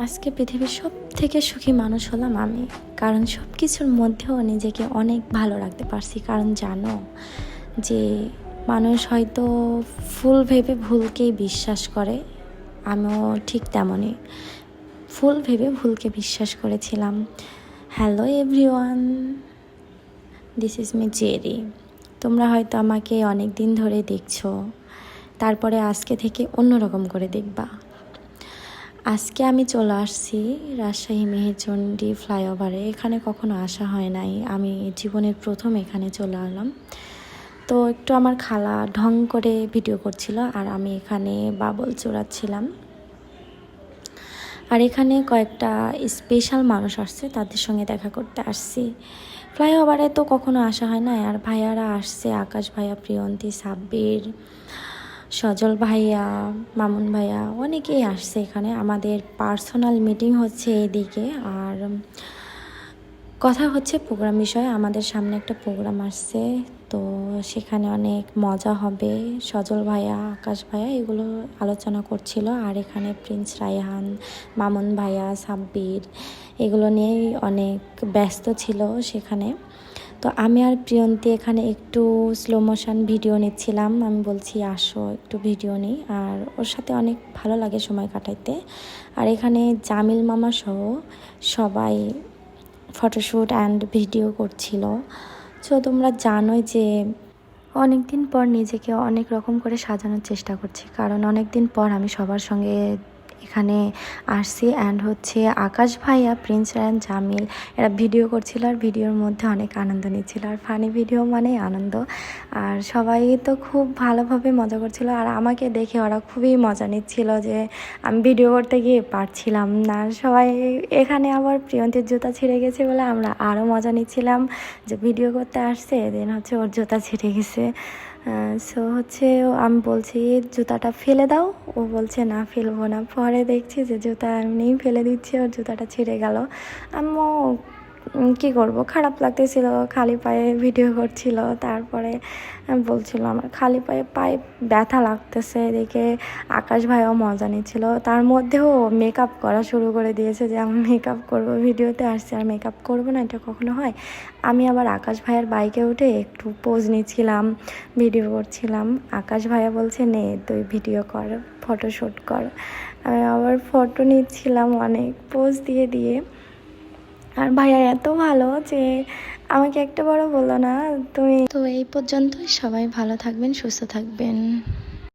আজকে পৃথিবীর সব থেকে সুখী মানুষ হলাম আমি। কারণ সব কিছুর মধ্যেও নিজেকে অনেক ভালো রাখতে পারছি। কারণ জানো যে মানুষ হয়তো ফুল ভেবে ভুলকেই বিশ্বাস করে, আমিও ঠিক তেমনই ফুল ভেবে ভুলকে বিশ্বাস করেছিলাম। Hello everyone, this is me Jerry. তোমরা হয়তো আমাকে অনেক দিন ধরে দেখছো, তারপরে আজকে থেকে অন্যরকম করে দেখবা। আজকে আমি চলে আসছি রাজশাহী মেহেরচণ্ডী ফ্লাইওভারে। এখানে কখনো আসা হয় নাই, আমি জীবনের প্রথম এখানে চলে এলাম। তো একটু আমার খালা ঢং করে ভিডিও করছিল আর আমি এখানে বাবল চোরাচ্ছিলাম। আর এখানে কয়েকটা স্পেশাল মানুষ আসছে, তাদের সঙ্গে দেখা করতে আসছি। ফ্লাইওভারে তো কখনো আসা হয় না। আর ভাইয়ারা আসছে, আকাশ ভাইয়া, প্রিয়ন্তী, সাব্বির, সজল ভাইয়া, মামুন ভাইয়া, অনেকেই আসছে এখানে। আমাদের পার্সোনাল মিটিং হচ্ছে এইদিকে, আর কথা হচ্ছে প্রোগ্রাম বিষয়ে। আমাদের সামনে একটা প্রোগ্রাম আসছে, তো সেখানে অনেক মজা হবে। সজল ভাইয়া, আকাশ ভাইয়া এগুলো আলোচনা করছিল। আর এখানে প্রিন্স রায়হান, মামুন ভাইয়া, সাব্বির এগুলো নিয়েই অনেক ব্যস্ত ছিল সেখানে। তো আমি আর প্রিয়ন্তী এখানে একটু স্লো মোশন ভিডিও নিচ্ছিলাম। আমি বলছি আসো একটু ভিডিও নিই, আর ওর সাথে অনেক ভালো লাগে সময় কাটাইতে। আর এখানে জামিল মামা সহ সবাই ফটোশ্যুট অ্যান্ড ভিডিও করছিল। সো তোমরা জানোই যে অনেক দিন পর নিজেকে অনেক রকম করে সাজানোর চেষ্টা করছি, কারণ অনেক দিন পর আমি সবার সঙ্গে এখানে আসছি। অ্যান্ড হচ্ছে আকাশ ভাইয়া, প্রিন্স রায়ান, জামিল এরা ভিডিও করছিল, আর ভিডিওর মধ্যে অনেক আনন্দ নিচ্ছিল। আর ফানি ভিডিও মানেই আনন্দ। আর সবাই তো খুব ভালোভাবে মজা করছিল, আর আমাকে দেখে ওরা খুবই মজা নিচ্ছিল যে আমি ভিডিও করতে গিয়ে পারছিলাম না। সবাই এখানে আবার প্রিয়ন্তীর জুতা ছিঁড়ে গেছে বলে আমরা আরও মজা নিচ্ছিলাম যে ভিডিও করতে আসছে, দেন হচ্ছে ওর জুতা ছিঁড়ে গেছে। সো হচ্ছে আমি বলছি জুতাটা ফেলে দাও, ও বলছে না ফেলবো না। পরে দেখছি যে জুতা এমনিই ফেলে দিচ্ছে, ওর জুতাটা ছিঁড়ে গেল। আমিও কী করবো, খারাপ লাগতেছিল, খালি পায়ে ভিডিও করছিল। তারপরে বলছিল আমার খালি পায়ে পায়ে ব্যথা লাগতেছে। এদিকে আকাশ ভাইও মজা নিচ্ছিল, তার মধ্যেও মেকআপ করা শুরু করে দিয়েছে যে আমি মেকআপ করব, ভিডিওতে আসছে আর মেকআপ করবো না, এটা কখনো হয়? আমি আবার আকাশ ভাইয়ের বাইকে উঠে একটু পোজ নিচ্ছিলাম, ভিডিও করছিলাম। আকাশ ভাইয়া বলছে নে তুই ভিডিও কর, ফটোশ্যুট কর। আমি আবার ফটো নিচ্ছিলাম অনেক পোজ দিয়ে দিয়ে। আর ভাইয়া এত ভালো যে আমাকে একটা বড় বললো না তুমি। তো এই পর্যন্তই, সবাই ভালো থাকবেন, সুস্থ থাকবেন।